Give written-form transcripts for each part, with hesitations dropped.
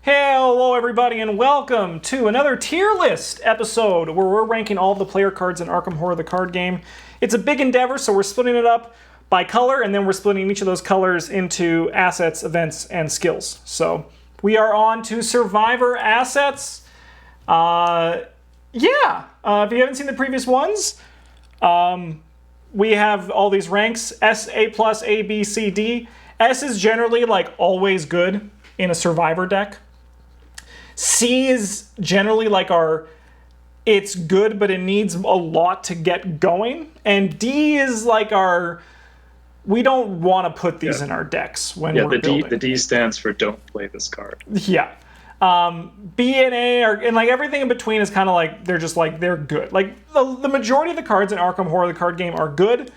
Hello everybody and welcome to another tier list episode where we're ranking all of the player cards in Arkham Horror the card game. It's a big endeavor, so we're splitting it up by color and then we're splitting each of those colors into assets, events, and skills. So we are on to Survivor assets. If you haven't seen the previous ones, we have all these ranks: S, A+, A, B, C, D. S is generally like always good in a Survivor deck. C is generally like it's good, but it needs a lot to get going. And D is like we don't want to put these in our decks when we're building. The D stands for don't play this card. Yeah. B and A and like everything in between is kind of like, they're good. Like the majority of the cards in Arkham Horror, the card game, are good,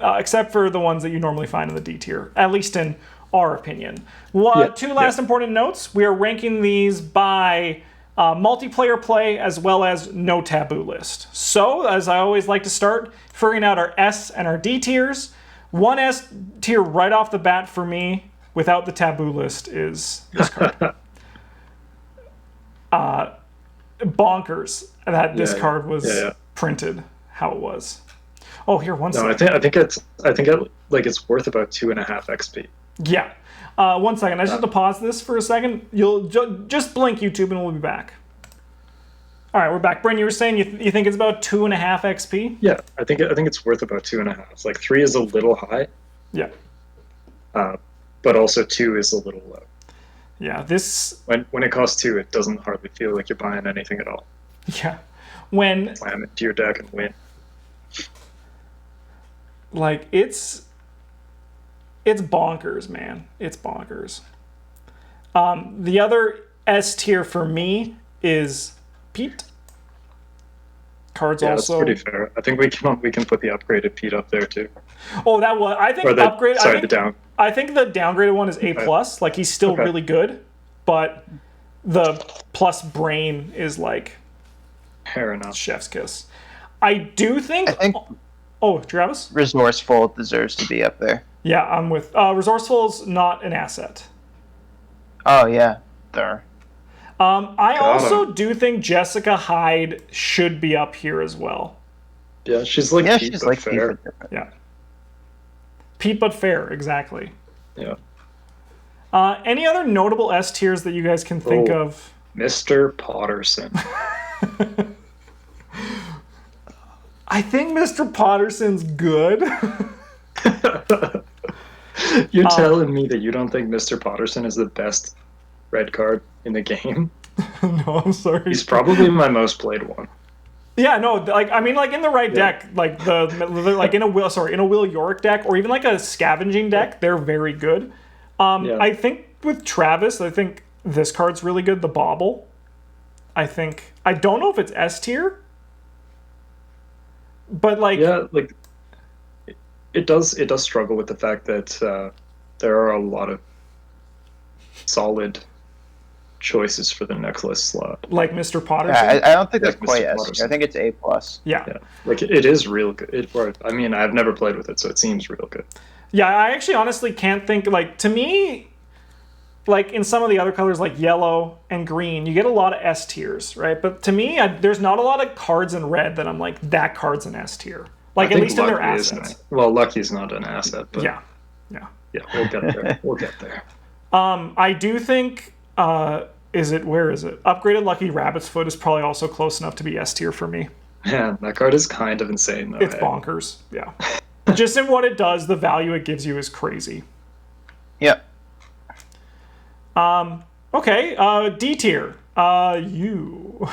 except for the ones that you normally find in the D tier, at least in our opinion. Two last important notes. We are ranking these by multiplayer play as well as no taboo list. So, as I always like to start, figuring out our S and our D tiers. One S tier right off the bat for me, without the taboo list, is this card. Bonkers that this card was printed how it was. Oh, here, one second. I think it's worth about 2.5 XP. Yeah. 1 second. I just have to pause this for a second. You'll just blink, YouTube, and we'll be back. All right, we're back. Bryn, you were saying you think it's about 2.5 XP? Yeah, I think it's worth about 2.5. Like 3 is a little high. Yeah. But also 2 is a little low. Yeah, this... When it costs 2, it doesn't hardly feel like you're buying anything at all. Yeah. When... Slam it to your deck and win. Like, it's bonkers, man. It's bonkers. The other S tier for me is Pete. Cards also... that's pretty fair. I think we can put the upgraded Pete up there, too. Oh, that was... I think upgrade... the down. I think the downgraded one is A+. Like, he's still really good, but the plus brain is like... Fair enough. Chef's kiss. I do think... Oh, Travis? Resourceful deserves to be up there. Yeah, I'm with... Resourceful's not an asset. Oh, yeah. There. I also do think Jessica Hyde should be up here as well. Yeah, she's like Pete, she's but like fair. Yeah. Pete, but fair, exactly. Yeah. Any other notable S tiers that you guys can think of? Mr. Potterson. I think Mr. Potterson's good. You're telling me that you don't think Mr. Potterson is the best red card in the game? No, I'm sorry. He's probably my most played one. Yeah, no, like I mean, like in the right deck, like in a Will Yorick deck, or even like a scavenging deck, they're very good. I think with Travis, I think this card's really good. The Bauble. I don't know if it's S tier, but like it does struggle with the fact that there are a lot of solid choices for the necklace slot, like Mr. Potterson. Yeah, I don't think that's quite Mr. S. Potterson. I think it's A+. Yeah. Like it is real good. I've never played with it, so it seems real good. Yeah, I actually honestly can't think, like, to me, like in some of the other colors like yellow and green, you get a lot of S tiers, right? But to me, there's not a lot of cards in red that I'm like, that card's an S tier. Like, at least in their assets. Well, Lucky's not an asset, but yeah, we'll get there. We'll get there. I do think where is it? Upgraded Lucky Rabbit's Foot is probably also close enough to be S tier for me. Man, that card is kind of insane though. It's bonkers. Yeah. Just in what it does, the value it gives you is crazy. Yep. Okay, D tier. You.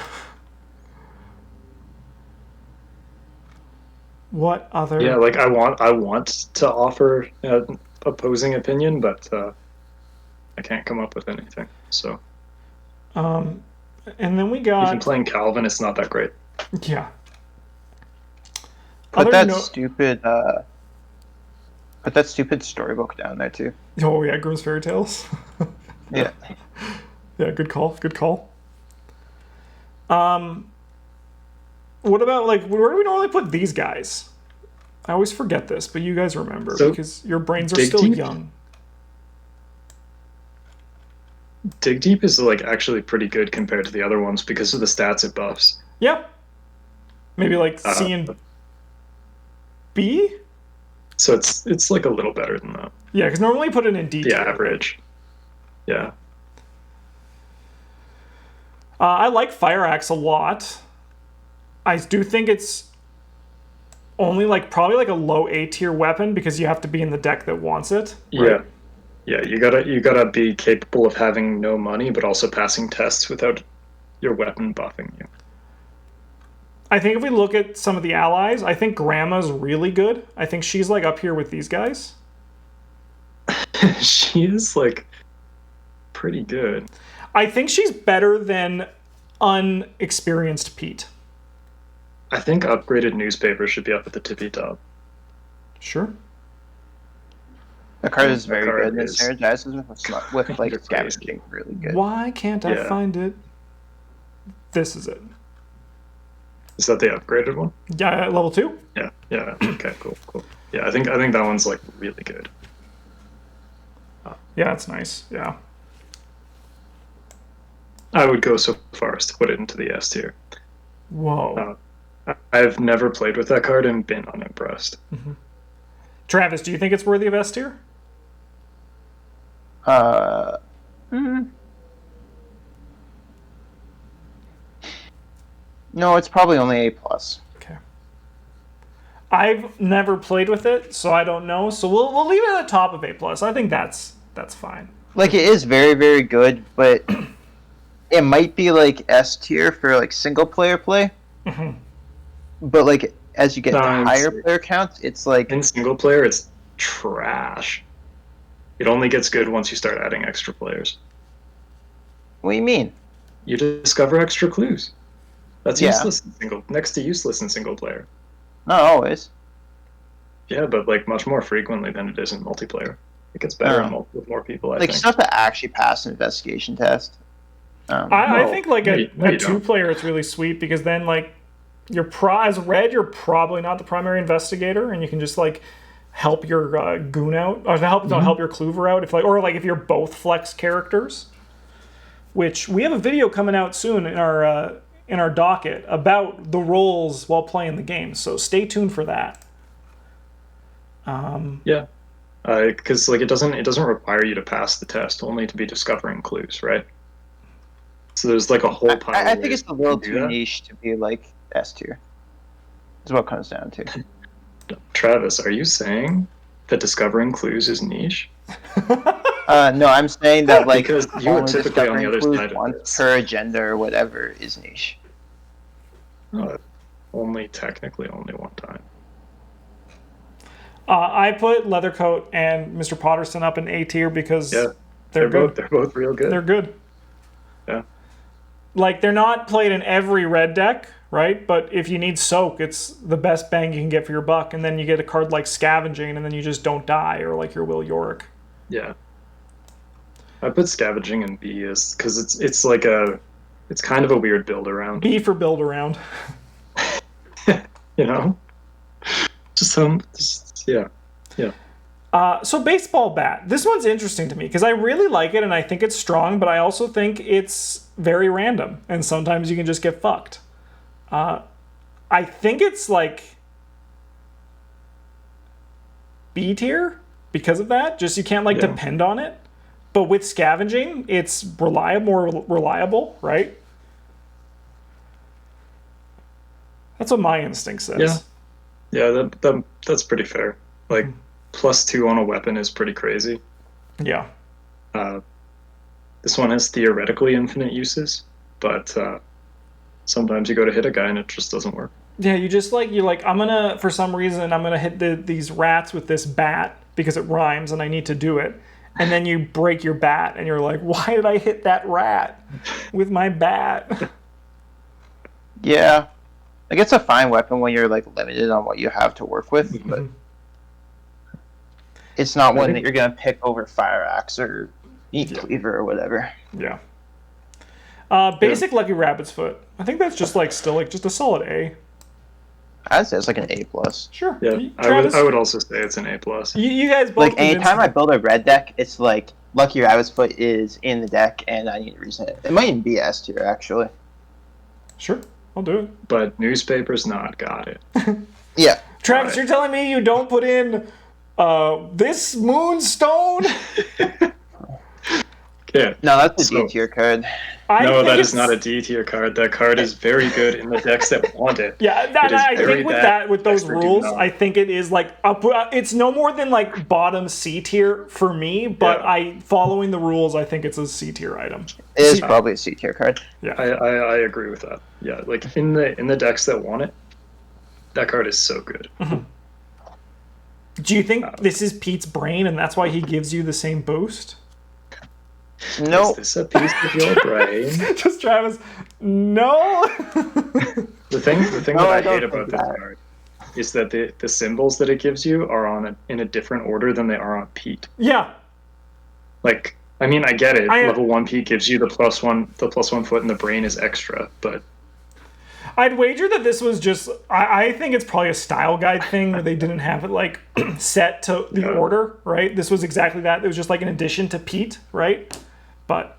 What other? Yeah, like I want to offer an opposing opinion, but I can't come up with anything. So. And then we got. Even playing Calvin, it's not that great. Yeah. Put that stupid storybook down there too. Oh yeah, Grimm's Fairy Tales. Yeah. Yeah, good call. Good call. What about, like, where do we normally put these guys? I always forget this, but you guys remember because your brains are still young. Dig Deep is like actually pretty good compared to the other ones because of the stats it buffs. Yeah. Maybe like Uh, C and B? So it's like a little better than that. Yeah, because normally you put it in D The tier. average. Yeah. I like Fire Axe a lot. I do think it's only like probably like a low A tier weapon because you have to be in the deck that wants it. Right? Yeah. Yeah, you gotta be capable of having no money but also passing tests without your weapon buffing you. I think if we look at some of the allies, I think Grandma's really good. I think she's like up here with these guys. She is like pretty good. I think she's better than unexperienced Pete. I think upgraded newspaper should be up at the tippy top. Sure. The card is The very card good. And it is- synergizes with like You're scavenging really good. Why can't I Yeah. find it? This is it. Is that the upgraded one? Yeah, level 2? Yeah. Yeah. Okay. Cool. Yeah, I think that one's like really good. Yeah, that's nice. Yeah. I would go so far as to put it into the S tier. Whoa. I've never played with that card and been unimpressed. Travis, do you think it's worthy of S tier? No, it's probably only A+. Okay. I've never played with it, so I don't know. So we'll leave it at the top of A+. I think that's fine. Like, it is very, very good, but it might be, like, S tier for, like, single-player play. But, like, as you get to No, higher player counts, it's, like... In single player, it's trash. It only gets good once you start adding extra players. What do you mean? You discover extra clues. That's Yeah. useless next to useless in single player. Not always. Yeah, but like much more frequently than it is in multiplayer. It gets better with more people, I Like, think. stuff that actually pass an investigation test. I No, think like no, a you don't. 2-player it's really sweet because then like as red you're probably not the primary investigator and you can just like help your goon out or help your Cleaver out if like or like if you're both flex characters. Which we have a video coming out soon in our docket about the roles while playing the game, so stay tuned for that. Yeah. Because like it doesn't require you to pass the test, only to be discovering clues, right? So there's like a whole pile. I of think ways it's a little to do too that. niche to be, like, S tier. Is what it comes down to. Travis, are you saying that discovering clues is niche? No, I'm saying that, like, Because you are only typically on the discovering other clues side of once this. per agenda or whatever is niche. Technically only one time. I put Leathercoat and Mr. Potterson up in A tier because Yeah. they're good. They're both real good. They're good. Yeah. Like they're not played in every red deck, right? But if you need soak, it's the best bang you can get for your buck, and then you get a card like Scavenging, and then you just don't die, or like your Will Yorick. Yeah. I put scavenging in B is because it's kind of a weird build around. B for build around. You know? Yeah. So baseball bat. This one's interesting to me because I really like it and I think it's strong, but I also think it's very random and sometimes you can just get fucked. I think it's like B tier because of that. Just you can't like Yeah. depend on it. But with scavenging, it's more reliable, right? That's what my instinct says. Yeah. That's pretty fair. Like +2 on a weapon is pretty crazy. Yeah. This one has theoretically infinite uses, but sometimes you go to hit a guy and it just doesn't work. Yeah, you're like, I'm gonna, for some reason, I'm gonna hit these rats with this bat because it rhymes and I need to do it. And then you break your bat and you're like, why did I hit that rat with my bat? Yeah. Like, it's a fine weapon when you're, like, limited on what you have to work with, but it's not one that you're going to pick over Fire Axe or Cleaver or whatever. Yeah. Basic Lucky Rabbit's Foot. I think that's just like still like just a solid A. I'd say it's like an A+. Sure. Yeah, Travis, I would also say it's an A+. you guys both Like, anytime I build a red deck, it's like Lucky Rabbit's Foot is in the deck, and I need to reason it. It might even be S tier, actually. Sure, I'll do it. But newspaper's not got it. Yeah. Travis, Right. you're telling me you don't put in this Moonstone? Yeah. No, that's a So- D tier card. No, think that is it's- not a D tier card. That card is very good in the decks that want it. Yeah, It is I very think with bad that, with those decks that do rules, not. I think it is like it's no more than like bottom C tier for me. But Yeah. following the rules, I think it's a C tier item. It is probably a C tier card. I agree with that. Yeah, like in the decks that want it, that card is so good. Do you think this is Pete's brain, and that's why he gives you the same boost? No. Is this a piece of your brain? Just Travis, no. The thing No, that I I don't hate about think this that. card is that the symbols that it gives you are in a different order than they are on Pete. Yeah, Like, I mean, I get it. I- Level 1 Pete gives you the +1 foot, and the brain is extra. But I'd wager that this was just. I think it's probably a style guide thing where they didn't have it like set to the Yeah. order, right? This was exactly that. It was just like an addition to Pete, right? But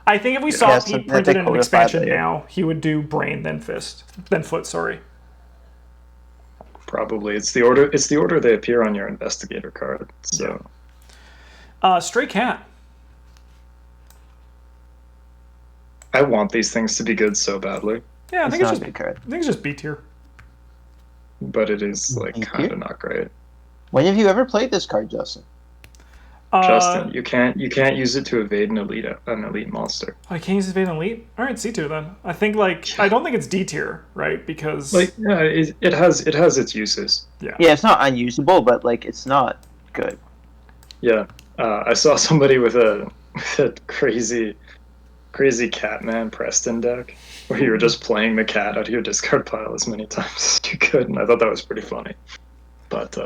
I think if we saw Yeah, so Pete that printed they in an codified expansion later. now, he would do brain then foot. Sorry. probably it's the order they appear on your investigator card. So Stray Cat. I want these things to be good so badly, Yeah, I It's think it's not just. a good card. I think it's just B tier. but it is like Thank kind you. of not great. When have you ever played this card, Justin? Justin, you can't use it to evade an elite monster. I can't use Evade Elite. All right, C tier then. I think I don't think it's D tier, right? Because Like, yeah, it has its uses. Yeah, it's not unusable, but like it's not good. Yeah, I saw somebody with a crazy Catman Preston deck where you were just playing the cat out of your discard pile as many times as you could, and I thought that was pretty funny. But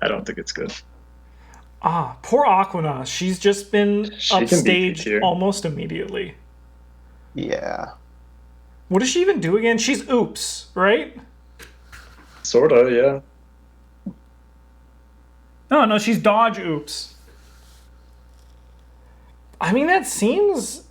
I don't think it's good. Poor Aquina. She's just been She can be upstaged B tier. almost immediately. Yeah. What does she even do again? She's oops, right? Sorta, yeah. No, she's dodge oops. I mean, that seems...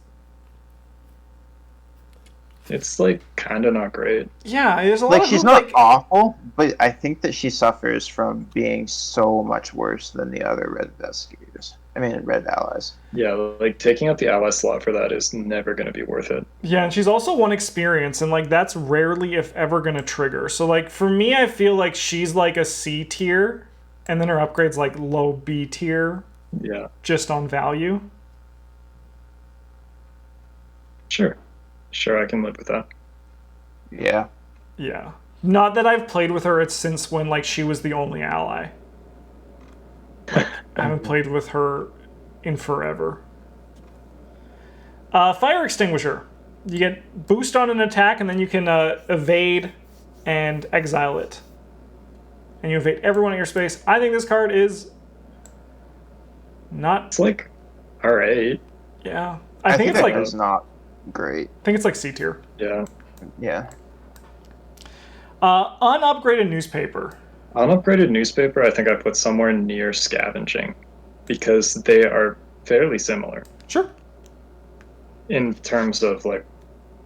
It's like kind of not great. Yeah, there's a lot Like of she's hoop, not like, awful, but I think that she suffers from being so much worse than the other red investigators. I mean, red allies. Yeah, like taking out the ally slot for that is never going to be worth it. Yeah, and she's also one experience, and like that's rarely, if ever, gonna trigger. So like for me, I feel like she's like a C tier, and then her upgrade's like low B tier, Yeah, just on value. sure, I can live with that. Yeah. Yeah. Not that I've played with her, it's since when like she was the only ally. Like, I haven't played with her in forever. Fire Extinguisher. You get boost on an attack, and then you can evade and exile it. And you evade everyone in your space. I think this card is not... It's like, all right, Yeah. I think it's that like... is not great. I think it's like C tier. yeah. Yeah. Unupgraded newspaper. Unupgraded newspaper, I think I put somewhere near scavenging because they are fairly similar Sure. in terms of like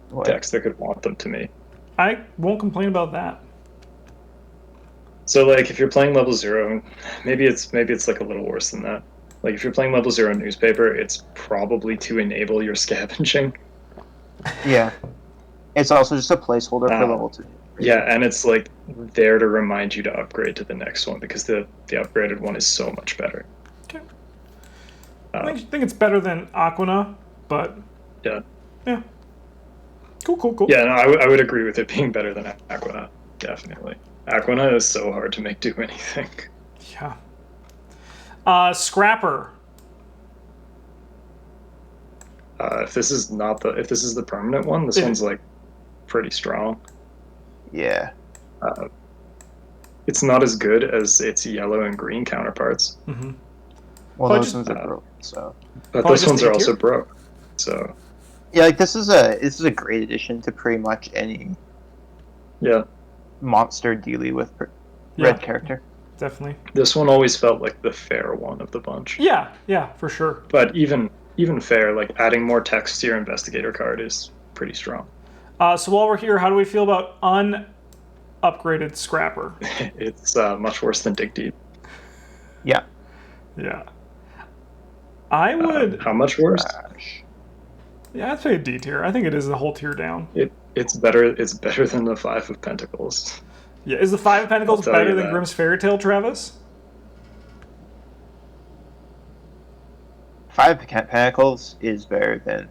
What? decks that could want them to me. I won't complain about that. So like if you're playing level 0, maybe it's like a little worse than that. Like if you're playing level 0 newspaper, it's probably to enable your scavenging. Yeah. It's also just a placeholder for Uh, level 2. Yeah, and it's like there to remind you to upgrade to the next one because the upgraded one is so much better. Okay. Uh, I think it's better than Aquina, but yeah. yeah. Cool. Yeah, no, I would agree with it being better than Aquina, definitely. Aquina is so hard to make do anything. Yeah. Scrapper. If this is the permanent one, this Yeah. one's like pretty strong. Yeah. It's not as good as its yellow and green counterparts, Mm-hmm. Well, Well, those just- ones are broken, so. but Probably those just ones are A also tier? broke. So Yeah, like this is a great addition to pretty much any yeah, monster dealing with Yeah. red character. definitely. This one always felt like the fair one of the bunch. Yeah, for sure. But even fair, like adding more text to your investigator card is pretty strong. So while we're here, how do we feel about unupgraded Scrapper? It's much worse than Dig Deep. Yeah. Yeah. I would... how much worse? Yeah, I'd say a D tier. I think it is a whole tier down. It's better than the Five of Pentacles. Yeah, is the Five of Pentacles better than Grimm's Fairy Tale, Travis? Five of Pentacles is better than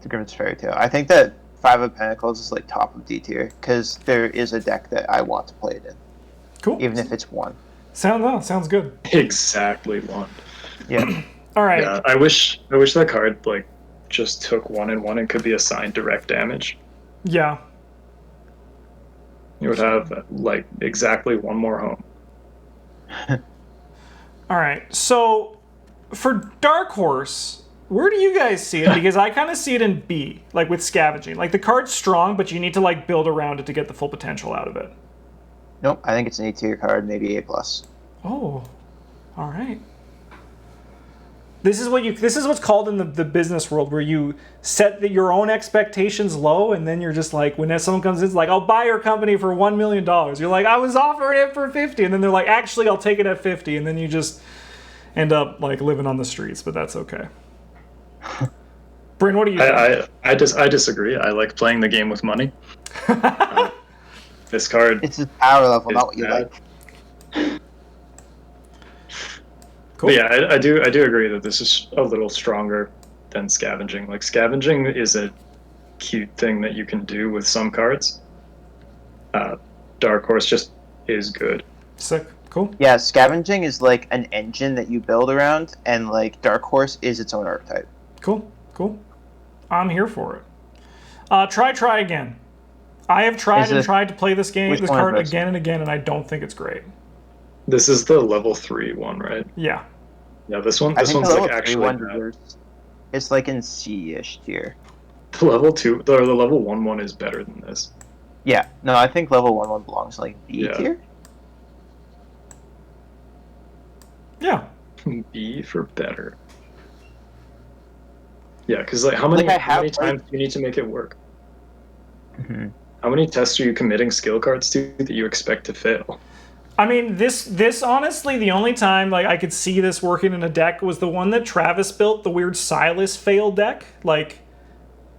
the Grimm's Fairy Tale. I think that Five of Pentacles is like top of D tier because there is a deck that I want to play it in. Cool. Even if it's one. Sounds good. Exactly one. Yeah. All right. Yeah, I wish that card like just took 1/1 and could be assigned direct damage. Yeah. You would have like exactly one more home. All right. So for Dark Horse, where do you guys see it? Because I kind of see it in B, like with Scavenging. Like the card's strong, but you need to like build around it to get the full potential out of it. Nope, I think it's an A tier card, maybe A+. Oh, all right. This is what's called in the business world, where you set your own expectations low, and then you're just like, when someone comes in, it's like, I'll buy your company for $1 million. You're like, I was offering it for 50, and then they're like, actually, I'll take it at 50, and then you just end up like living on the streets. But that's okay. Bryn, what do you think? I disagree. I like playing the game with money. This card. It's his power level, not what you bad. like. Cool. But yeah, I do agree that this is a little stronger than Scavenging. Like Scavenging is a cute thing that you can do with some cards. Dark Horse just is good. Sick. Cool. Yeah, Scavenging is like an engine that you build around, and like Dark Horse is its own archetype. Cool. I'm here for it. Try again. I have tried to play this card again and again, and I don't think it's great. This is the level 3 one, right? Yeah. Yeah, this one's like actually bad. It's like in C-ish tier. The level 2, the level 1 is better than this. Yeah, no, I think level 1 belongs like B tier. Yeah. B for better. Yeah, because like how many times do you need to make it work? Mm-hmm. How many tests are you committing skill cards to that you expect to fail? I mean, this honestly, the only time like I could see this working in a deck was the one that Travis built, the weird Silas fail deck. Like,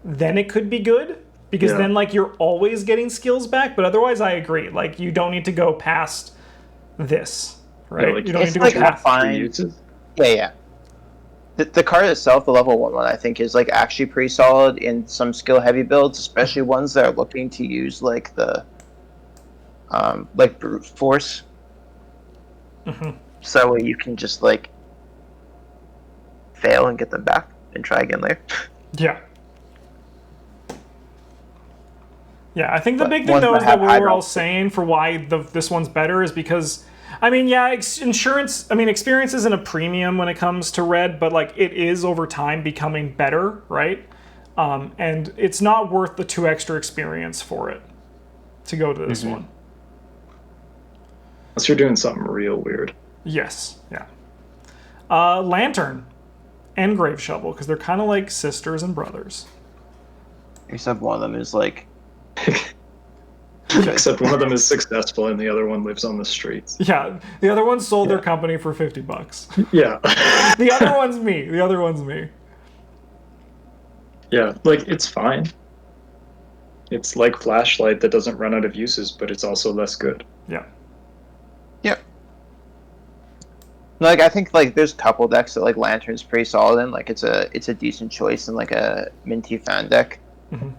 then it could be good because then like you're always getting skills back. But otherwise, I agree. Like, you don't need to go past this, right? Yeah, like, you don't need to like go past. Yeah. The card itself, the level 1 one, I think is like actually pretty solid in some skill heavy builds, especially ones that are looking to use like the like brute force. Mm-hmm. So that way you can just like fail and get them back and try again later. Yeah. Yeah, I think the big thing though is that what we're all saying for why this one's better is because, I mean, yeah, experience isn't a premium when it comes to red, but like it is over time becoming better, right? And it's not worth the 2 extra experience for it to go to this one. Unless you're doing something real weird. Yes, yeah. Lantern and Grave Shovel, because they're kind of like sisters and brothers. Except one of them is like... Except one of them is successful and the other one lives on the streets. Yeah, the other one sold their company for $50. Yeah. The other one's me. Yeah, like, it's fine. It's like Flashlight that doesn't run out of uses, but it's also less good. Yeah. Yep. Like, I think like there's a couple decks that like Lantern's pretty solid in. Like, it's a decent choice in like a minty fan deck. Mm-hmm.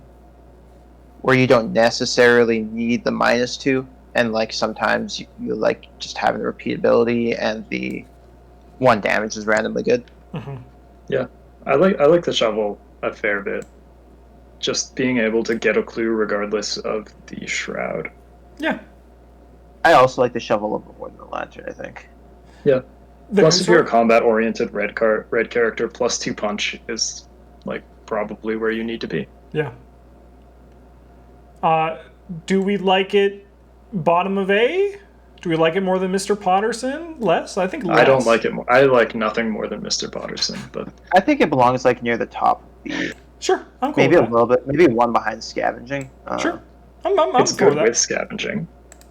Where you don't necessarily need the -2, and like sometimes you like just having the repeatability and the 1 damage is randomly good. Mm-hmm. Yeah, I like the shovel a fair bit. Just being able to get a clue regardless of the shroud. Yeah. I also like the shovel a little more than the lantern, I think. Yeah. Plus, if you're a combat-oriented red character, +2 punch is like probably where you need to be. Yeah. Do we like it bottom of A? Do we like it more than Mr. Potterson? Less? I think less. I don't like it more. I like nothing more. I think less. I don't like it more. I like nothing more than Mr. Potterson, but I think it belongs like near the top of the. Sure, I'm cool Maybe with a little bit, maybe one behind scavenging. Sure. I'm it's cool good with that. with scavenging.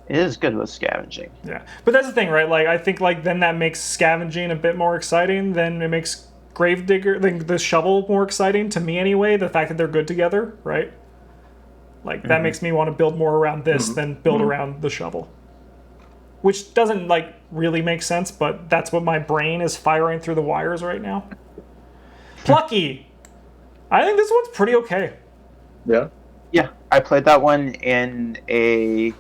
It is good with scavenging. Yeah, but that's the thing, right? Like, I think like then that makes scavenging a bit more exciting. Then it makes Gravedigger, the shovel, more exciting to me anyway. The fact that they're good together, right? Like that makes me want to build more around this than build around the shovel, which doesn't like really make sense. But that's what my brain is firing through the wires right now. Plucky, I think this one's pretty okay. Yeah. Yeah, I played that one in a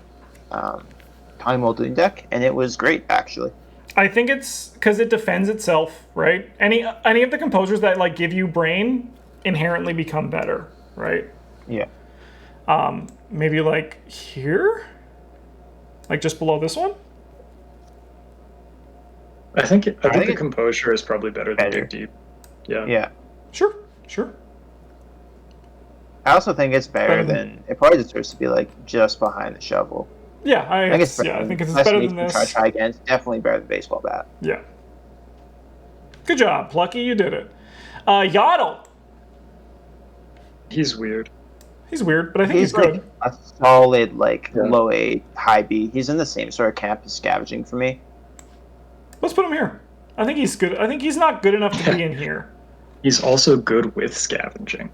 Tiny Muldoon deck, and it was great, actually. I think it's because it defends itself, right? Any of the composers that like give you brain inherently become better, right? Yeah. Maybe like here, like just below this one. I think the composure is probably better than Big Deep. Yeah. Yeah. Sure. I also think it's better than it probably deserves to be like just behind the shovel. Yeah, I think it's better than this. Try again. It's definitely better than baseball bat. Yeah. Good job, Plucky. You did it. Yaddle. He's weird. He's weird, but I think he's like good. A solid low A, high B. He's in the same sort of camp as scavenging for me. Let's put him here. I think he's good. I think he's not good enough to be in here. He's also good with scavenging.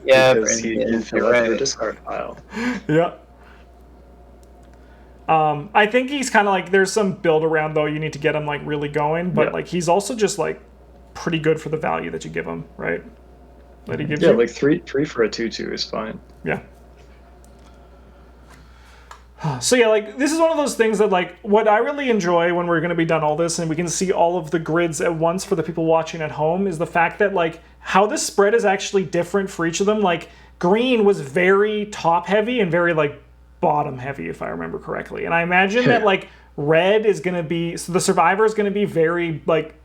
Yeah, because he fill up your discard pile. Yeah. I think he's kind of like there's some build around though. You need to get him like really going, but like he's also just like pretty good for the value that you give him, right? That he gives you. Yeah, like three for a 2/2 is fine. Yeah. So yeah, like this is one of those things that like what I really enjoy when we're going to be done all this and we can see all of the grids at once for the people watching at home is the fact that like how this spread is actually different for each of them. Like green was very top heavy and very like bottom heavy if I remember correctly. And I imagine that like red is going to be the survivor is going to be very like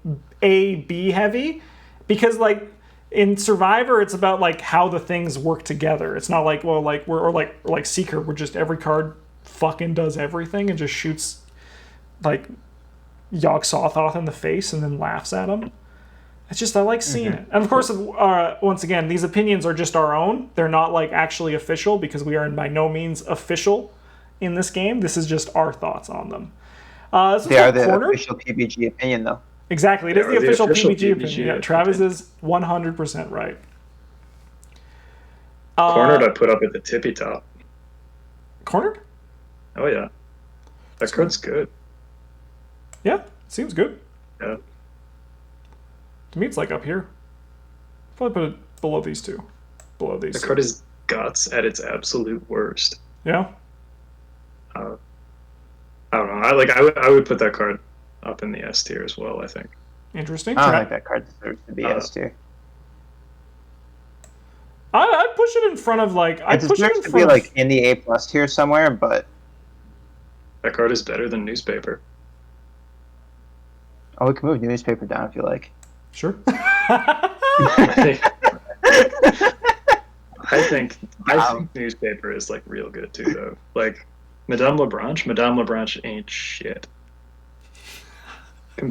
A B heavy because like in Survivor, it's about like how the things work together. It's not like like Seeker, where just every card fucking does everything and just shoots like Yogg-Sothoth in the face and then laughs at him. It's just I like seeing it. And of course, once again, these opinions are just our own. They're not like actually official because we are by no means official in this game. This is just our thoughts on them. They are the official PBG opinion, though. Exactly, it is the official PBG opinion. Yeah, Travis is 100% right. Cornered, I put up at the tippy top. Cornered? Oh yeah, that card's good. Yeah, seems good. Yeah. To me, it's like up here. Probably put it below these two. Below these. The card is guts at its absolute worst. Yeah. I don't know. I would put that card up in the S tier as well. I think. Interesting. I don't think that card deserves to be S tier. I'd push it in front of like. It deserves to be like in the A+ tier somewhere, but that card is better than newspaper. Oh, we can move newspaper down if you like. Sure. I think newspaper is like real good too, though. Like Madame Lebranche ain't shit.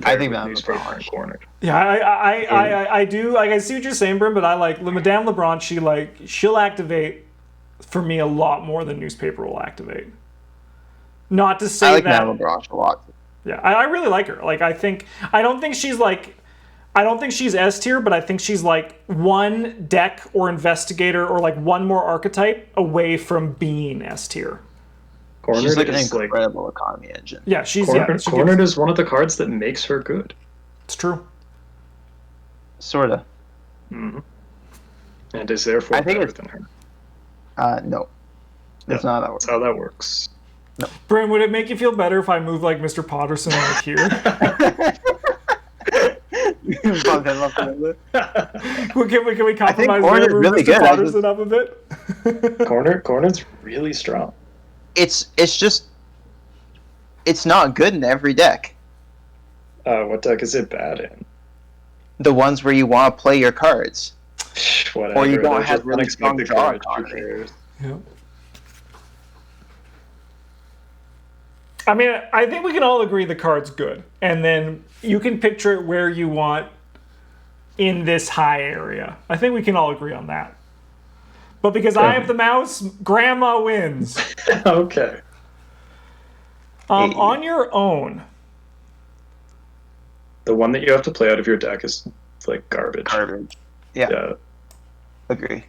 I think Madame Lebranche cornered. Yeah, I do. Like, I see what you're saying, Brim, but I like Madame Lebranche. She'll activate for me a lot more than newspaper will activate. Not to say I like that Madame Lebranche a lot. Yeah, I really like her. Like, I don't think she's S tier, but I think she's like one deck or investigator or like one more archetype away from being S tier. She's like an incredible economy engine. Yeah, Cornered is one of the cards that makes her good. It's true. Sorta. Mm-hmm. And is therefore better than her. No. That's not how that works. That's how that works. No. Brim, would it make you feel better if I move like Mr. Potterson like here? Can we compromise there? Move really Mr. good. Potterson up a bit? Cornered's really strong. It's just it's not good in every deck. What deck is it bad in? The ones where you want to play your cards. Whatever. Or you don't have really strong draw economy. Yeah. I mean, I think we can all agree the card's good. And then you can picture it where you want in this high area. I think we can all agree on that. But because I have the mouse, Grandma wins. Okay. On your own. The one that you have to play out of your deck is like garbage. Garbage. Yeah. Yeah. Agree.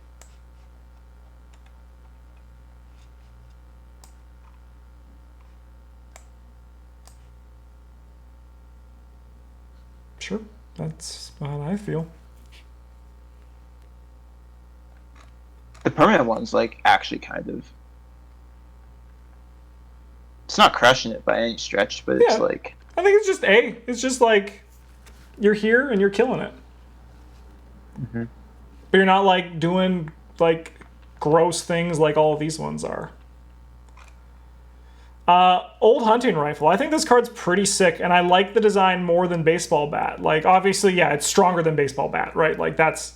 Sure. That's how I feel. The permanent one's like actually kind of. It's not crushing it by any stretch, but it's like. I think it's just A. It's just like you're here and you're killing it. Mm-hmm. But you're not like doing like gross things like all of these ones are. Old hunting rifle. I think this card's pretty sick, and I like the design more than baseball bat. Like, obviously, yeah, it's stronger than baseball bat, right? Like, that's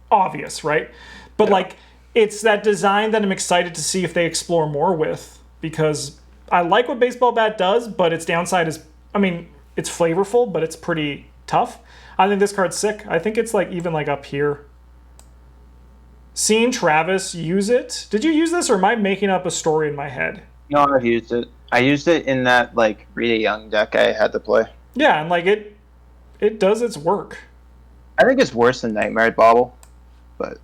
obvious, right? But like, it's that design that I'm excited to see if they explore more with, because I like what baseball bat does, but its downside is, I mean, it's flavorful, but it's pretty tough. I think this card's sick. I think it's like even like up here. Seeing Travis use it. Did you use this, or am I making up a story in my head? No, I've used it. I used it in that like Rita Young deck I had to play. Yeah, and like it does its work. I think it's worse than Nightmare Bauble, but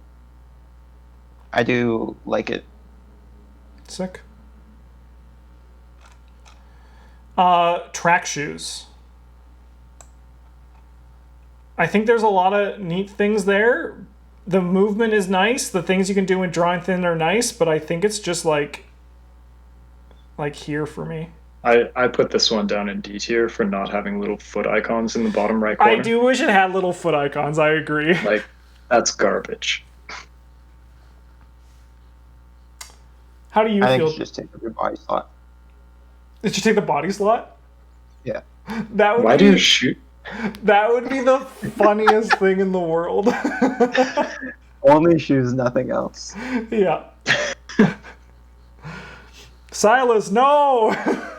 I do like it. Sick. Track shoes. I think there's a lot of neat things there. The movement is nice. The things you can do in drawing thin are nice, but I think it's just like here for me. I put this one down in D tier for not having little foot icons in the bottom right corner. I do wish it had little foot icons. I agree. Like, that's garbage. How do you I think feel? you should just take your body slot. Did you take the body slot? Yeah. That would Why do you shoot? That would be the funniest thing in the world. Only shoes, nothing else. Yeah. Silas, no!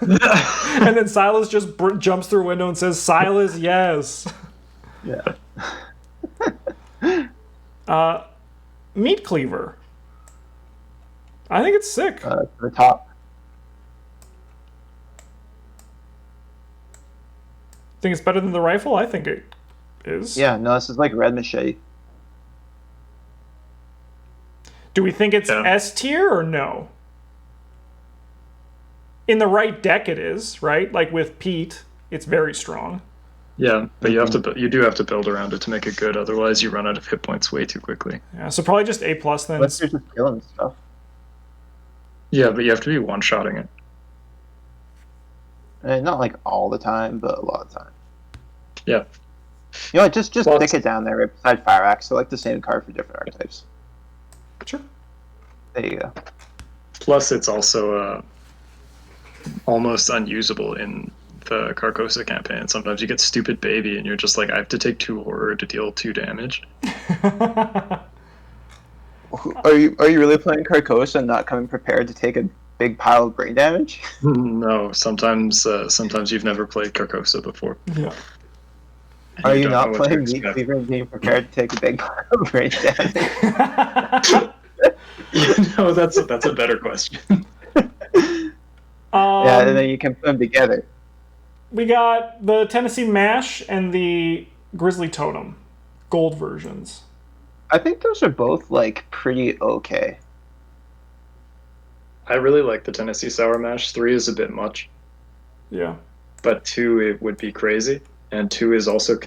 And then Silas just jumps through a window and says, Silas, yes. Yeah. Meat Cleaver. I think it's sick. To the top. Think it's better than the rifle? I think it is. Yeah, no, this is like red machete. Do we think it's S tier or no? In the right deck it is, right? Like with Pete, it's very strong. Yeah, but you have to you do have to build around it to make it good. Otherwise, you run out of hit points way too quickly. Yeah, so probably just A+ then. Unless you're just killing stuff. Yeah, but you have to be one-shotting it. Not like all the time, but a lot of the time. Yeah. You know what, just stick it down there right beside Fire Axe. Select the same card for different archetypes. Sure. There you go. Plus, it's also almost unusable in the Carcosa campaign. Sometimes you get stupid baby and you're just like, I have to take 2 horror to deal 2 damage. Are you really playing Carcosa and not coming prepared to take a big pile of brain damage? No, sometimes you've never played Carcosa before. Yeah. Are you not playing Meat Cleaver and being prepared to take a big pile of brain damage? No, that's a better question. Yeah, and then you can put them together. We got the Tennessee Mash and the Grizzly Totem, gold versions. I think those are both like pretty okay. I really like the Tennessee Sour Mash. 3 is a bit much. Yeah. But 2, it would be crazy. And 2 is also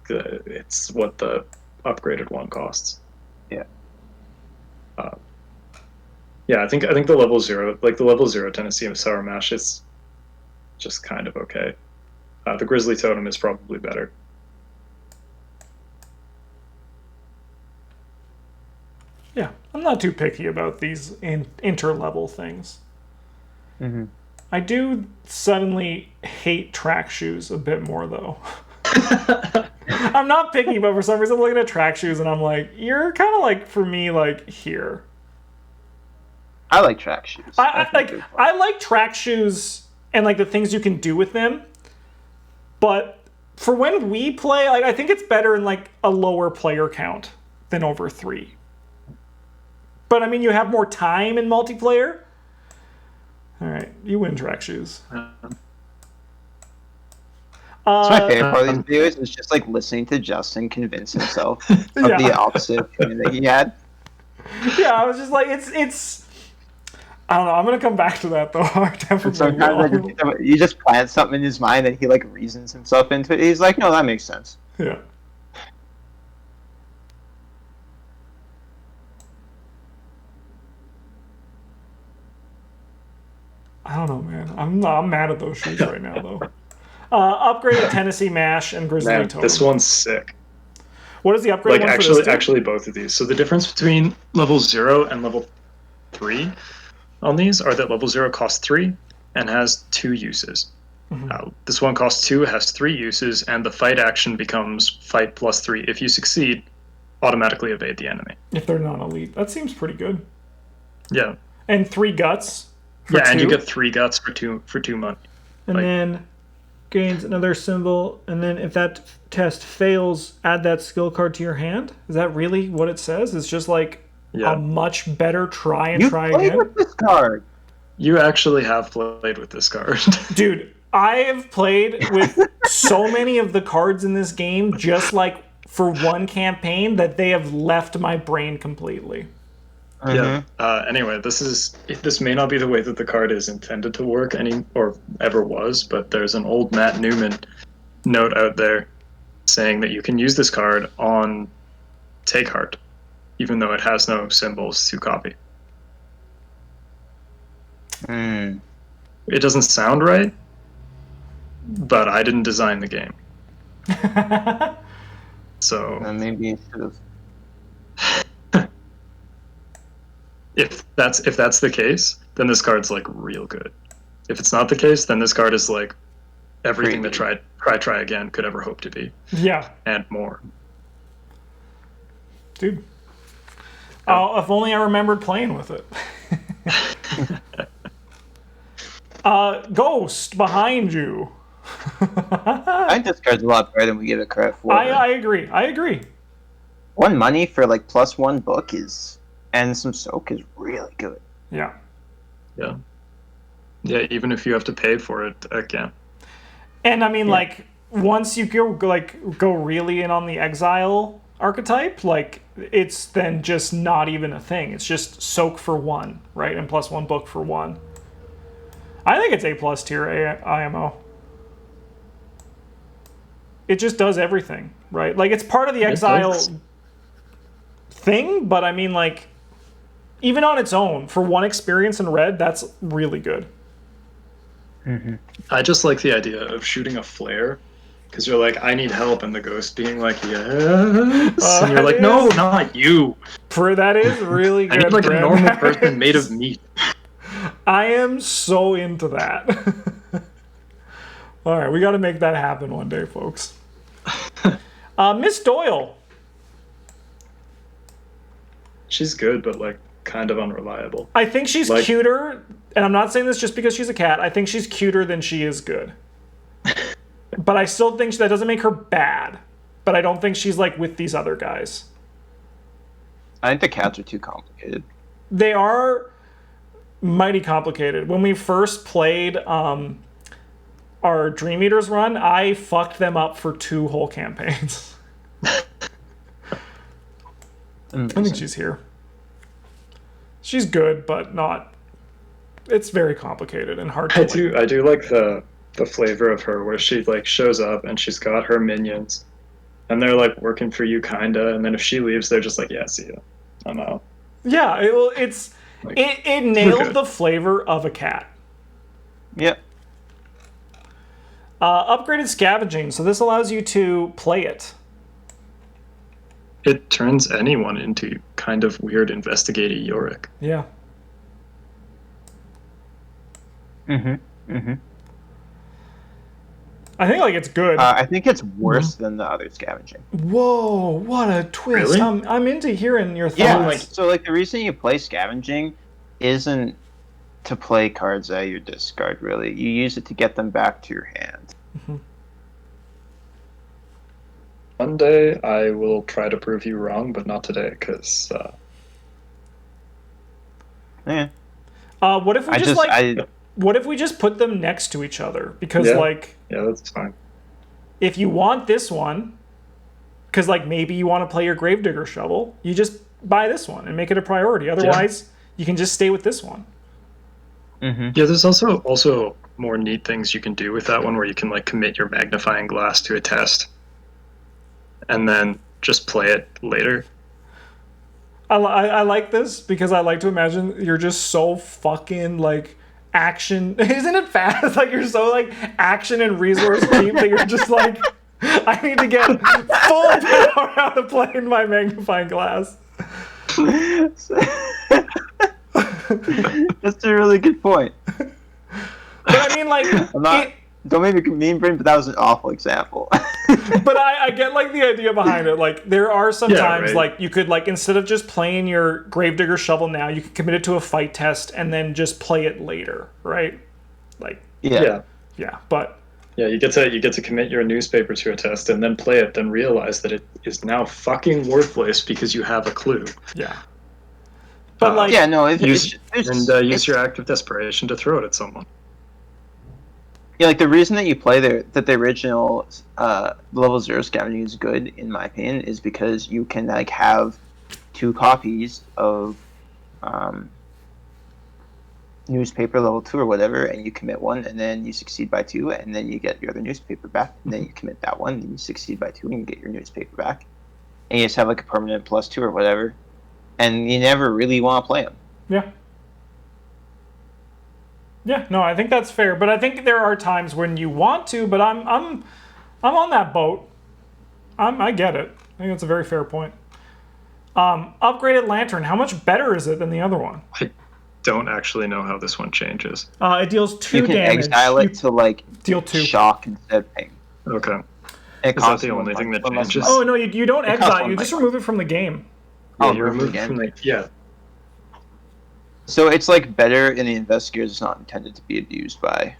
it's what the upgraded one costs. Yeah. Yeah, I think the level 0, like the level 0 Tennessee Sour Mash is just kind of okay. The Grizzly Totem is probably better. Yeah, I'm not too picky about these inter-level things. Mm-hmm. I do suddenly hate track shoes a bit more, though. I'm not picky, but for some reason I'm looking at track shoes and I'm like, you're kind of like, for me, like, here. I like track shoes. I like track shoes and like the things you can do with them. But for when we play, like I think it's better in like a lower player count than over 3. But I mean, you have more time in multiplayer. All right, you win, Track Shoes. That's my favorite part of these videos is just like listening to Justin convince himself of the opposite opinion that he had. Yeah, I was just like, it's. I don't know. I'm gonna come back to that though. I definitely sometimes you just plant something in his mind and he like reasons himself into it. He's like, no, that makes sense. Yeah. I don't know, man. I'm mad at those shoes right now though. Upgraded Tennessee Mash and Grizzly Man, Toad. this one's sick. What is the upgrade Like one for this? actually both of these. So the difference between level 0 and level 3 on these are that level 0 costs 3 and has 2 uses. This one costs 2, has 3 uses, and the fight action becomes fight plus 3. If you succeed, automatically evade the enemy. If they're not elite, that seems pretty good. Yeah. And 3 guts. Yeah, and you 2. get 3 guts for 2 money. And then gains another symbol, and then if that test fails, add that skill card to your hand. Is that really what it says? It's just like a much better try again. With this card. You actually have played with this card. Dude, I have played with so many of the cards in this game just like for one campaign that they have left my brain completely. Yeah. Anyway, this may not be the way that the card is intended to work or ever was, but there's an old Matt Newman note out there saying that you can use this card on Take Heart, even though it has no symbols to copy. It doesn't sound right, but I didn't design the game. So maybe it should have. If that's the case, then this card's like real good. If it's not the case, then this card is like everything that try again could ever hope to be. Yeah. And more. Dude. Oh, if only I remembered playing with it. Ghost behind you. I think this card's a lot better than we give it credit for. I agree. 1 money for like +1 book and some soak is really good. Yeah. Yeah. Yeah, even if you have to pay for it again. And I mean, like, once you go really in on the exile archetype, like, it's then just not even a thing. It's just soak for 1, right? And +1 book for 1. I think it's A+ tier IMO. It just does everything, right? Like, it's part of the exile thing, but I mean, like, even on its own, for 1 experience in red, that's really good. I just like the idea of shooting a flare, because you're like, I need help, and the ghost being like, yes, and you're like, no, not you. That is really good. I need like a normal person made of meat. I am so into that. All right, we got to make that happen one day, folks. Miss Doyle. She's good, but like kind of unreliable. I think she's cuter, and I'm not saying this just because she's a cat. I think she's cuter than she is good. But I still think that doesn't make her bad. But I don't think she's like with these other guys. I think the cats are too complicated. They are mighty complicated. When we first played our Dream Eaters run, I fucked them up for 2 whole campaigns. I think she's here. She's good, but not. It's very complicated and hard to. I do like the flavor of her, where she like shows up and she's got her minions, and they're like working for you, kinda. And then if she leaves, they're just like, yeah, see ya, I'm out. Yeah, it nailed the flavor of a cat. Yep. Upgraded scavenging, so this allows you to play it. It turns anyone into kind of weird investigating Yorick. Yeah. I think like it's good. I think it's worse than the other scavenging. Whoa, what a twist. Really? I'm into hearing your thoughts. Yeah, so like the reason you play scavenging isn't to play cards out of your discard, really. You use it to get them back to your hand. Mm-hmm. One day I will try to prove you wrong, but not today, because Yeah. What if we just put them next to each other? Because yeah, that's fine. if you want this one, because maybe you want to play your Gravedigger Shovel, you just buy this one and make it a priority. Otherwise, you can just stay with this one. Mm-hmm. Yeah, there's also more neat things you can do with that one, where you can commit your magnifying glass to a test, and then just play it later. I like this because I like to imagine you're just so fucking action. Isn't it fast? You're so action and resource deep that you're just I need to get full power out of playing my magnifying glass. That's a really good point. But I mean, don't make me mean, Bryn, but that was an awful example. But I get the idea behind it. There are some times right. you could instead of just playing your Gravedigger Shovel now, you could commit it to a fight test and then just play it later, right? Yeah. But yeah, you get to commit your newspaper to a test and then play it, then realize that it is now fucking worthless because you have a clue. Yeah. But use your act of desperation to throw it at someone. Yeah, the reason that you play that the original level 0 scavenging is good, in my opinion, is because you can have 2 copies of newspaper level 2 or whatever, and you commit one, and then you succeed by 2, and then you get your other newspaper back, and then you commit that one, and you succeed by 2, and you get your newspaper back, and you just have a permanent +2 or whatever, and you never really want to play them. Yeah. Yeah, no, I think that's fair, but I think there are times when you want to, but I'm on that boat. I get it. I think that's a very fair point. Upgraded Lantern, how much better is it than the other one? I don't actually know how this one changes. It deals 2 damage. You can exile it to deal 2 shock instead of pain. Okay. It Is that the only thing that changes? Oh no, you don't exile. You just remove it from the game. Yeah, you remove it from the yeah. So it's better in the investigators. It's not intended to be abused by.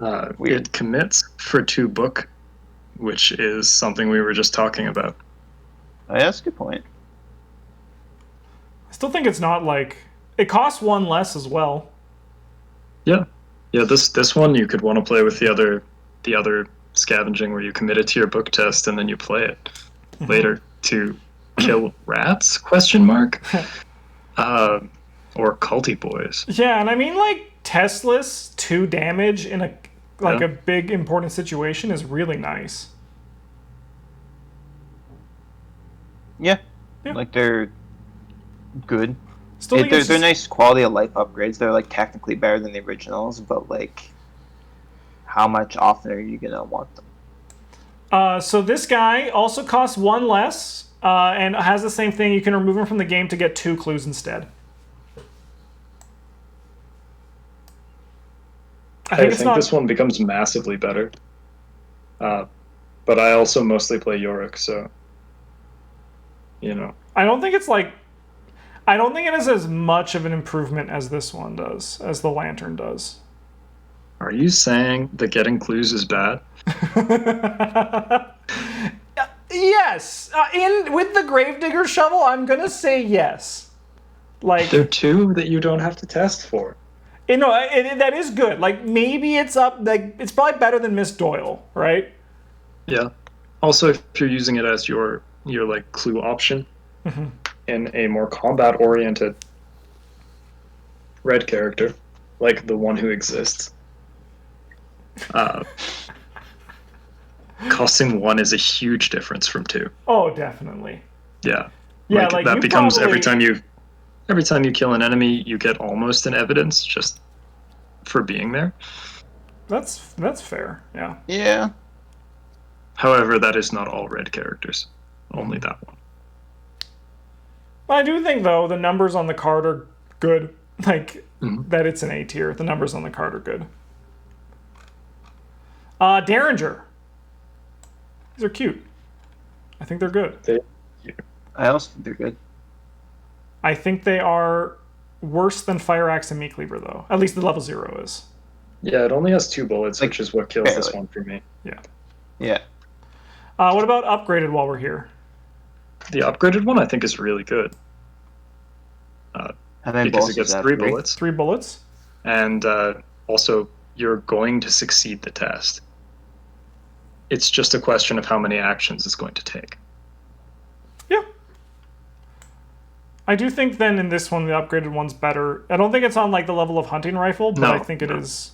It commits for 2 book, which is something we were just talking about. Oh, yeah, that's a good point. I still think it's not it costs 1 less as well. Yeah, This one you could want to play with the other scavenging, where you commit it to your book test and then you play it later to kill rats? ? Or culty boys. Yeah, and I mean testless 2 damage in a big important situation is really nice. Yeah. They're good. Still think they're nice quality of life upgrades. They're technically better than the originals, but how much often are you gonna want them? So this guy also costs 1 less and has the same thing. You can remove him from the game to get 2 clues instead. I think this one becomes massively better. But I also mostly play Yorick, so I don't think it's I don't think it is as much of an improvement as this one does, as the Lantern does. Are you saying that getting clues is bad? Yes. With the Gravedigger Shovel, I'm gonna say yes. There are 2 that you don't have to test for. That is good. Maybe it's up. It's probably better than Miss Doyle, right? Yeah. Also, if you're using it as your clue option in a more combat-oriented red character, like the one who exists, costing 1 is a huge difference from 2. Oh, definitely. Yeah. Yeah, that becomes every time you kill an enemy, you get almost an evidence just for being there. That's fair. Yeah. Yeah. However, that is not all red characters. Only that one. I do think though the numbers on the card are good. That it's an A tier. The numbers on the card are good. Derringer. These are cute. I think they're good. I also think they're good. I think they are worse than Fire Axe and Meat Cleaver, though. At least the level 0 is. Yeah, it only has 2 bullets, which is what kills this barely. one for me. Yeah. Yeah. What about upgraded while we're here? The upgraded one I think is really good. How many Because balls it gets is that? 3 bullets. 3 bullets? And also, you're going to succeed the test. It's just a question of how many actions it's going to take. Yeah. I do think then in this one, the upgraded one's better. I don't think it's on like the level of hunting rifle, but I think it is.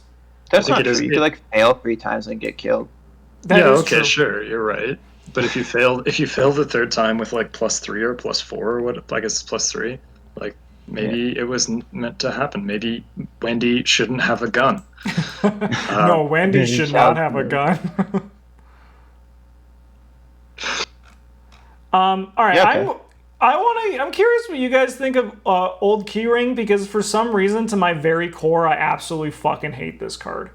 That's think not it is- true. You could like fail 3 times and get killed. That yeah, is okay, true. sure, you're right. But if you fail the 3rd time with like +3 or +4 or what, I guess it's +3, like maybe it was meant to happen. Maybe Wendy shouldn't have a gun. No, Wendy Maybe should child not have a support. gun. All right, Yeah, okay. I'm curious what you guys think of Old Keyring, because for some reason, to my very core, I absolutely fucking hate this card.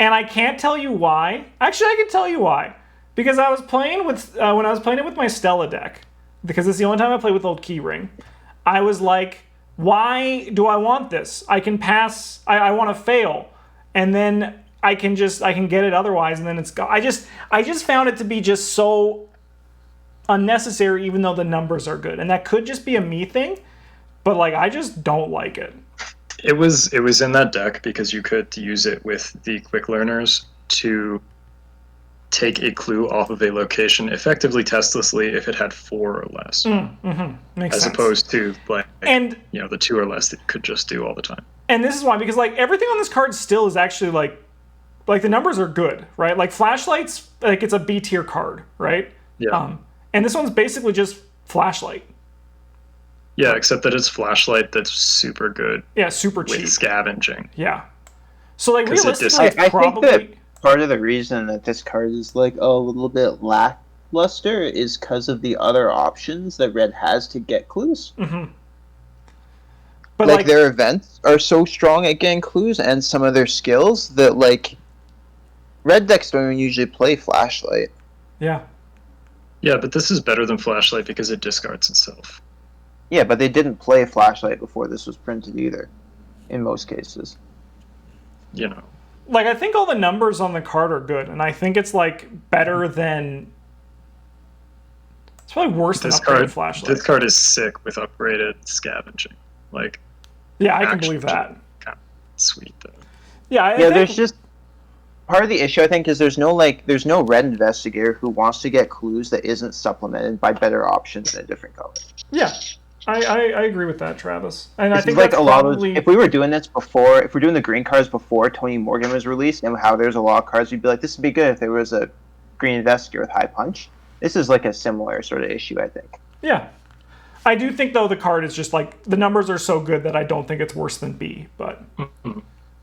And I can't tell you why. Actually, I can tell you why. Because I was playing with when I was playing it with my Stella deck, because it's the only time I play with Old Keyring. I was like, why do I want this? I can pass. I want to fail, and then I can get it otherwise, and then it's gone. I just found it to be just so unnecessary, even though the numbers are good, and that could just be a me thing, but like I just don't like it. It was in that deck because you could use it with the quick learners to take a clue off of a location effectively testlessly if it had 4 or less, Makes as sense. opposed to like And the 2 or less that you could just do all the time. And this is why, because like everything on this card still is actually like the numbers are good, right? Like flashlights, like it's a B tier card, right? Yeah. And this one's basically just flashlight. Yeah, except that it's flashlight that's super good Yeah, super with cheap. scavenging. Yeah. So like 'Cause it realistically, it's I think probably that part of the reason that this card is like a little bit lackluster is because of the other options that Red has to get clues. but Like their events are so strong at getting clues and some of their skills that like Red decks don't even usually play flashlight. yeah. Yeah, but this is better than flashlight because it discards itself. Yeah, but they didn't play flashlight before this was printed either, in most cases. You know. Like I think all the numbers on the card are good, and I think it's like better than. It's probably worse than This upgraded card flashlight. This card is sick with upgraded scavenging. Like Yeah, I can actually believe that. kind of sweet though. Yeah, I Yeah, think, there's just part of the issue I think is there's no Red investigator who wants to get clues that isn't supplemented by better options in a different color. yeah. I agree with that, Travis. And I It's think like that's a lot of probably if we were doing this before, if we're doing the green cards before Tony Morgan was released, and how there's a lot of cards, we'd be like, this would be good if there was a green investigator with high punch. This is like a similar sort of issue, I think. yeah. I do think though the card is just like the numbers are so good that I don't think it's worse than B, but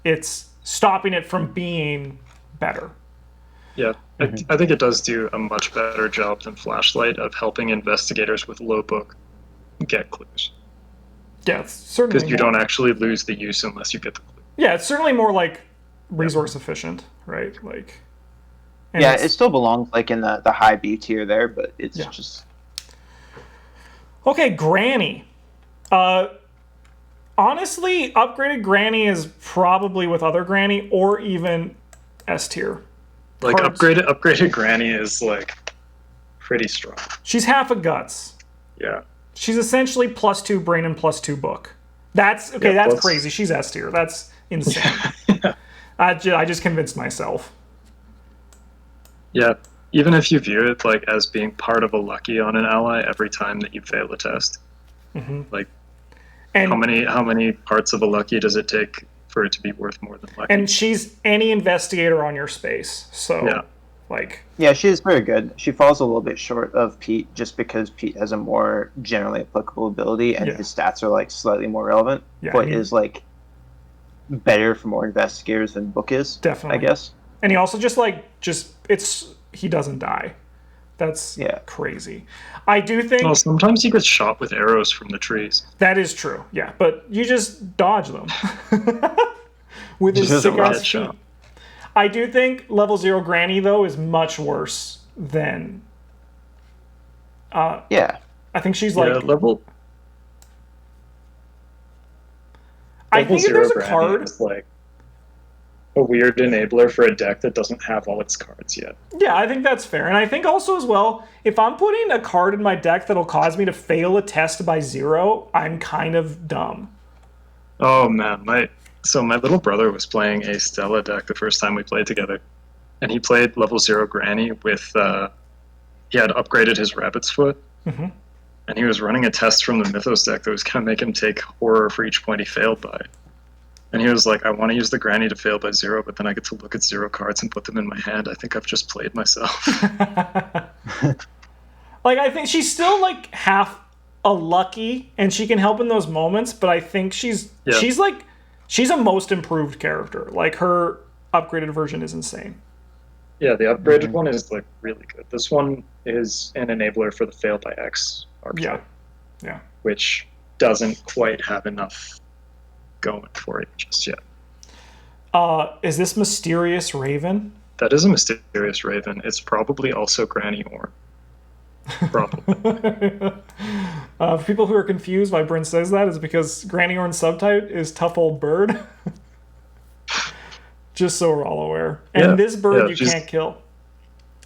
it's stopping it from being better. Yeah, I think it does do a much better job than flashlight of helping investigators with low book get clues. Yeah, it's certainly Because you don't actually lose the use unless you get the clue. Yeah, it's certainly more like resource efficient, right? Like and Yeah, it still belongs like in the high B tier there, but it's Yeah. just Okay, Granny. Honestly, upgraded Granny is probably with other Granny or even S tier. Like Cards. upgraded Granny is like pretty strong. She's half a guts. Yeah. She's essentially +2 brain and +2 book. That's okay. Yeah, that's plus- crazy. She's S tier. That's insane. I just convinced myself. Yeah. Even if you view it like as being part of a lucky on an ally every time that you fail a test, like And how many parts of a lucky does it take for it to be worth more than lucky? and she's any investigator on your space. So Yeah. like yeah, she is very good. She falls a little bit short of Pete just because Pete has a more generally applicable ability and Yeah. his stats are like slightly more relevant, Yeah, but he- is like better for more investigators than Book is. Definitely. I guess. and he also he doesn't die. That's Yeah. crazy. I do think Well, sometimes he gets shot with arrows from the trees. that is true. Yeah, but you just dodge them with his Just sick a ass rocket shot. feet. I do think level 0 Granny though is much worse than Yeah. I think she's Yeah, like level I Level think if Zero there's a Granny card, is like a weird enabler for a deck that doesn't have all its cards yet. yeah, I think that's fair. And I think also as well, if I'm putting a card in my deck that'll cause me to fail a test by 0, I'm kind of dumb. Oh man, my little brother was playing a Stella deck the first time we played together, and he played Level Zero Granny with he had upgraded his Rabbit's Foot, and he was running a test from the Mythos deck that was going to make him take horror for each point he failed by. And he was like, I want to use the Granny to fail by 0, but then I get to look at 0 cards and put them in my hand. I think I've just played myself. Like, I think she's still, like, half a lucky, and she can help in those moments, but I think she's a most improved character. Like, her upgraded version is insane. Yeah, the upgraded one is, like, really good. This one is an enabler for the fail by X archetype. Yeah. Which doesn't quite have enough going for it just yet. Is this Mysterious Raven? That is a Mysterious Raven. It's probably also Granny Orn. Probably. For people who are confused why Bryn says that is because Granny Orn's subtype is Tough Old Bird. Just so we're all aware. And this bird you can't kill.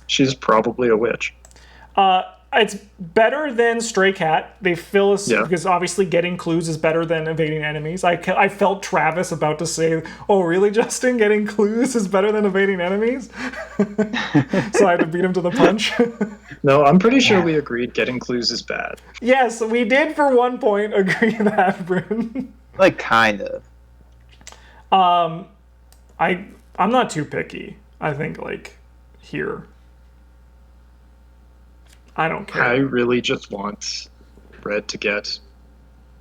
She's probably a witch. It's better than Stray Cat. They fill us because obviously getting clues is better than evading enemies. I felt Travis about to say, "Oh, really, Justin? Getting clues is better than evading enemies?" So I had to beat him to the punch. No, I'm pretty sure we agreed getting clues is bad. Yes, we did for one point agree that, Bryn. Like, kind of. I'm not too picky. I think, like, here. I don't care. I really just want Red to get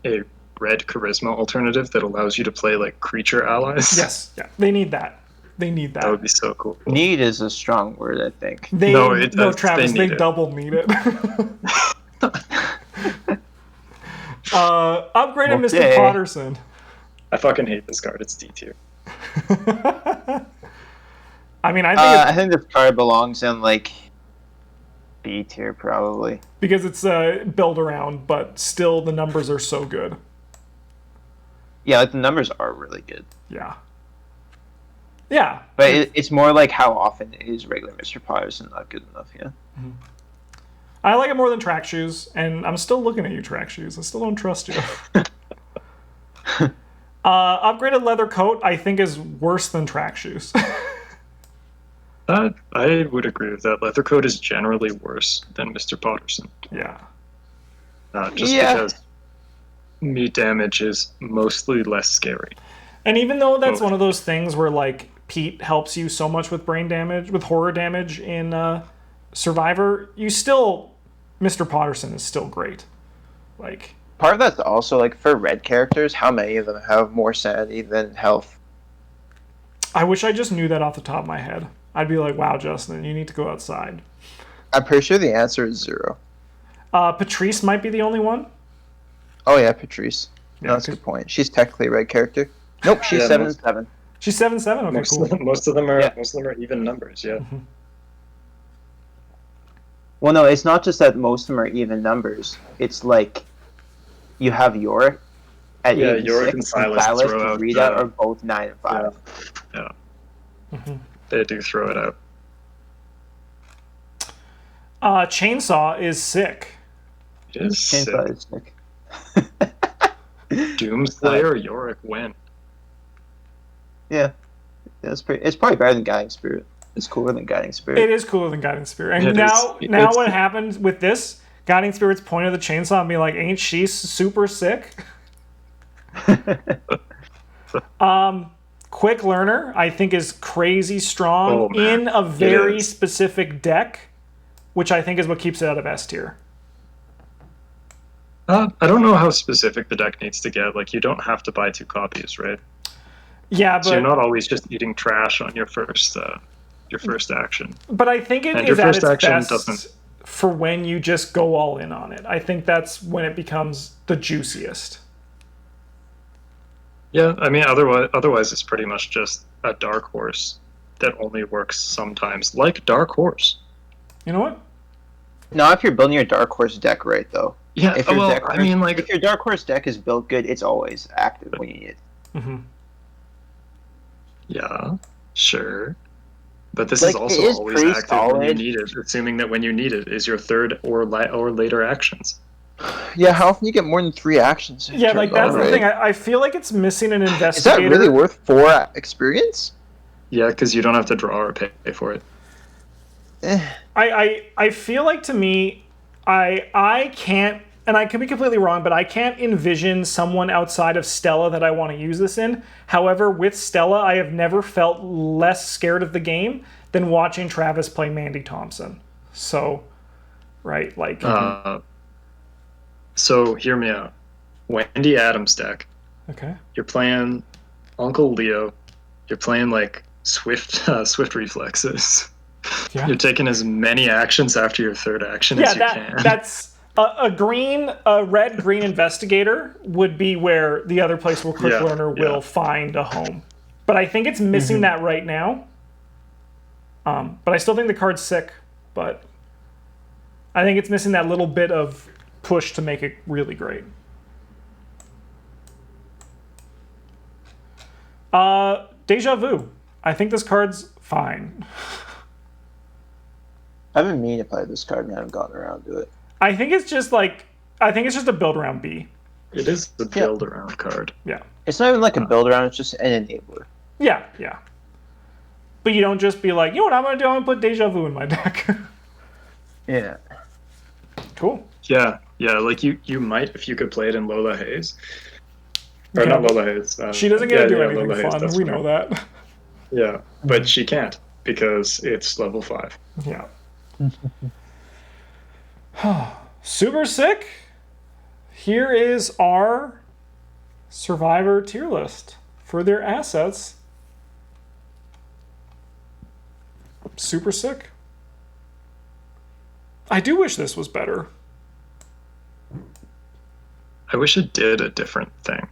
a red charisma alternative that allows you to play, like, creature allies. Yes, yeah. They need that. They need that. That would be so cool. Need is a strong word, I think. No, Travis, they double need it. Upgraded Mr. Potterson. I fucking hate this card. It's D tier. I mean, I think this card belongs in, like, B tier, probably. Because it's build around, but still the numbers are so good. Yeah, like, the numbers are really good. Yeah. Yeah. But it's more like how often is regular Mr. Potterson not good enough, yeah? Mm-hmm. I like it more than Track Shoes, and I'm still looking at you, Track Shoes. I still don't trust you. Upgraded Leather Coat, I think, is worse than Track Shoes. I would agree with that. Leather Coat is generally worse than Mr. Potterson. Yeah. Because meat damage is mostly less scary. And even though that's one of those things where, like, Pete helps you so much with brain damage, with horror damage in Survivor, Mr. Potterson is still great. Like, part of that's also, like, for red characters, how many of them have more sanity than health? I wish I just knew that off the top of my head. I'd be like, wow, Justin, you need to go outside. I'm pretty sure the answer is 0. Patrice might be the only one. Oh, yeah, Patrice. Yeah, that's a good point. She's technically a red character. Nope, she's 7-7. She's 7-7? Okay, cool. Most of them are even numbers, yeah. Mm-hmm. Well, no, it's not just that most of them are even numbers. It's like you have Yorick at 8 and Yorick 6, and Silas throw out, Rita are both 9 and 5. Yeah. Mm-hmm. They do throw it out. Chainsaw is sick. It is Chainsaw is sick. Doomslayer or Yorick win. Yeah. It's probably better than Guiding Spirit. It's cooler than Guiding Spirit. It is cooler than Guiding Spirit. And now what happens with this? Guiding Spirit's pointing at the chainsaw and be like, ain't she super sick? Quick Learner, I think, is crazy strong in a very specific deck, which I think is what keeps it out of S tier. I don't know how specific the deck needs to get. Like, you don't have to buy 2 copies, right? Yeah, but so you're not always just eating trash on your first action. But I think it is at its best for when you just go all in on it. I think that's when it becomes the juiciest. Yeah, I mean, otherwise it's pretty much just a dark horse that only works sometimes, like Dark Horse. You know what? No, if you're building your Dark Horse deck right, though. Yeah, if your Dark Horse deck is built good, it's always active when you need it. Yeah, sure. But this Like, is also it is always pretty active when you solid. need it, assuming that when you need it is your third or later actions. Yeah, how often you get more than 3 actions? Yeah, like that's the Right. thing. I feel like it's missing an Is that investigator. really worth 4 experience? Yeah, because you don't have to draw or pay for it. I feel like, to me, I can't, and I could be completely wrong, but I can't envision someone outside of Stella that I want to use this in. However, with Stella, I have never felt less scared of the game than watching Travis play Mandy Thompson. So, right, like... So hear me out. Wendy Adams deck. Okay. You're playing Uncle Leo. You're playing like swift reflexes. Yeah. You're taking as many actions after your third action as you can. That's a red-green investigator would be where the other place where Quick Learner will find a home. But I think it's missing that right now. But I still think the card's sick. But I think it's missing that little bit of push to make it really great. Deja Vu. I think this card's fine. I've been meaning to play this card and I haven't gotten around to it. I think it's just a build around B. It is the build around card. Yeah. It's not even like a build around, it's just an enabler. Yeah, yeah. But you don't just be like, you know what I'm going to do? I'm going to put Deja Vu in my deck. Yeah. Cool. Yeah, like you might if you could play it in Lola Hayes. Or not Lola Hayes. She doesn't get to do anything Lola fun. Hayes, We know that. Yeah, but she can't because it's level 5. Yeah. Super sick. Here is our Survivor tier list for their assets. Super sick. I do wish this was better. I wish it did a different thing.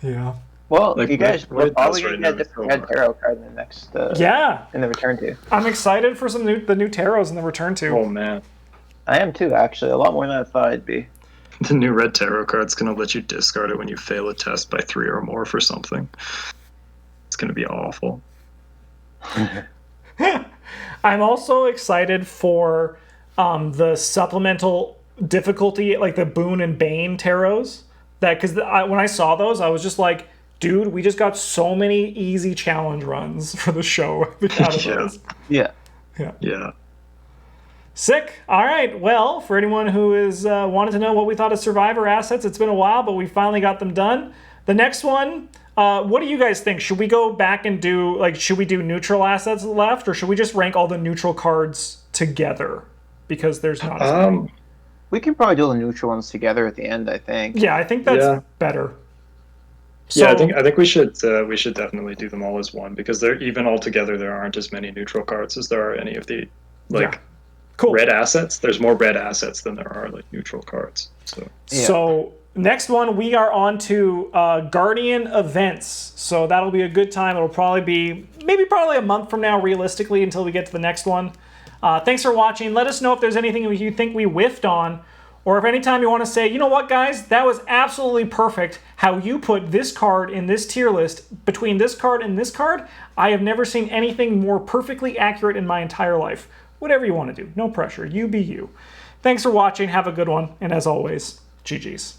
Yeah. Well, Like, you guys what are it does probably right going to now get a is so different red hard. tarot card in the next Yeah. in the return to. I'm excited for the new tarots in the return to. Oh man, I am too, actually. A lot more than I thought I'd be. the new red tarot card's gonna let you discard it when you fail a test by 3 or more for something. It's gonna be awful. I'm also excited for the supplemental difficulty, like the Boon and Bane tarots. Because when I saw those, I was just like, dude, we just got so many easy challenge runs for the show out of those. Yeah. Yeah. Sick. All right. Well, for anyone who is wanted to know what we thought of Survivor assets, it's been a while, but we finally got them done. The next one, what do you guys think? Should we go back and should we do neutral assets left, or should we just rank all the neutral cards together? Because there's not as many. We can probably do the neutral ones together at the end, I think. Yeah, I think that's better. Yeah, I think we should definitely do them all as one because they're even all together. There aren't as many neutral cards as there are any of the cool. red assets. There's more red assets than there are like neutral cards. So next one we are on to Guardian events. So that'll be a good time. It'll probably be probably a month from now, realistically, until we get to the next one. Thanks for watching. Let us know if there's anything you think we whiffed on, or if anytime you want to say, you know what, guys, that was absolutely perfect how you put this card in this tier list between this card and this card. I have never seen anything more perfectly accurate in my entire life. Whatever you want to do. No pressure. You be you. Thanks for watching. Have a good one. And as always, GG's.